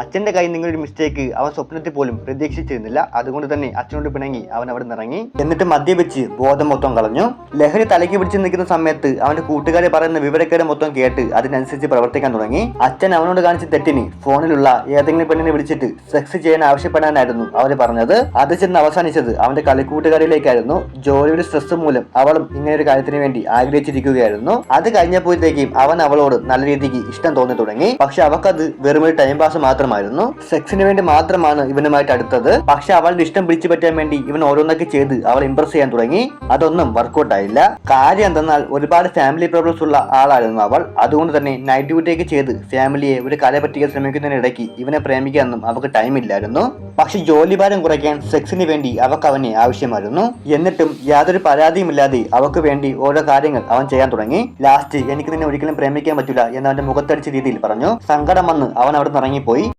അച്ഛന്റെ കയ്യിൽ നിന്നൊരു മിസ്റ്റേക്ക് അവൻ സ്വപ്നത്തിൽ പോലും പ്രതീക്ഷിച്ചിരുന്നില്ല. അതുകൊണ്ട് തന്നെ അച്ഛനോട് പിണങ്ങി അവൻ അവിടെ നിറങ്ങി. എന്നിട്ട് മദ്യപിച്ച് ബോധം മൊത്തം കളഞ്ഞു. ലഹരി തലയ്ക്ക് പിടിച്ച് നിൽക്കുന്ന സമയത്ത് അവന്റെ കൂട്ടുകാരെ പറയുന്ന വിവരക്കേട് മൊത്തം കേട്ട് അതിനനുസരിച്ച് പ്രവർത്തിക്കാൻ തുടങ്ങി. അച്ഛൻ അവനോട് കാണിച്ച തെറ്റിന് ഫോണിലുള്ള ഏതെങ്കിലും പെണ്ണിനെ വിളിച്ചിട്ട് സെക്സ് ചെയ്യാൻ ആവശ്യപ്പെടാനായിരുന്നു അവര് പറഞ്ഞത്. അത് ചെന്ന് അവസാനിച്ചത് അവന്റെ കളിക്കൂട്ടുകാരിലേക്കായിരുന്നു. ജോലിയുടെ സ്ട്രെസ് മൂലം അവളും ഇങ്ങനെ ഒരു കാര്യത്തിന് വേണ്ടി ആഗ്രഹിച്ചിരിക്കുകയായിരുന്നു. അത് കഴിഞ്ഞപ്പോഴത്തേക്കും അവൻ അവളോട് നല്ല രീതിക്ക് ഇഷ്ടം തോന്നി തുടങ്ങി. പക്ഷെ അവക്കത് വെറും ഒരു ടൈം പാസ് മാത്രമായിരുന്നു. സെക്സിന് വേണ്ടി മാത്രമാണ് ഇവനുമായിട്ട് അടുത്തത്. പക്ഷെ അവളുടെ ഇഷ്ടം പിടിച്ചു പറ്റാൻ വേണ്ടി ഇവൻ ഓരോന്നൊക്കെ ചെയ്ത് അവൾ ഇംപ്രസ് ചെയ്യാൻ തുടങ്ങി. അതൊന്നും വർക്കൗട്ട് ആയില്ല. കാര്യം എന്തെന്നാൽ ഒരുപാട് ഫാമിലി പ്രോബ്ലംസ് ഉള്ള ആളായിരുന്നു അവൾ. അതുകൊണ്ട് തന്നെ നൈറ്റ് ഡ്യൂട്ടിയൊക്കെ ചെയ്ത് ഫാമിലിയെ ഒരു കല പറ്റിക്കാൻ ശ്രമിക്കുന്നതിനിടയ്ക്ക് ഇവനെ പ്രേമിക്കാനൊന്നും അവർക്ക് ടൈം ഇല്ലായിരുന്നു. പക്ഷെ ജോലിഭാരം കുറയ്ക്കാൻ സെക്സിന് വേണ്ടി അവക്ക് അവനെ ആവശ്യമായിരുന്നു. എന്നിട്ടും യാതൊരു പരാതിയുമില്ലാതെ അവക്ക് വേണ്ടി ഓരോ കാര്യങ്ങൾ അവൻ ചെയ്യാൻ തുടങ്ങി. ലാസ്റ്റ് എനിക്ക് നിന്നെ ഒരിക്കലും പ്രേമിക്കാൻ പറ്റില്ല എന്ന് അവന്റെ മുഖത്തടിച്ച രീതിയിൽ പറഞ്ഞു. സങ്കടം വന്ന് അവൻ അവിടെ നിന്ന് ഇറങ്ങിപ്പോയി.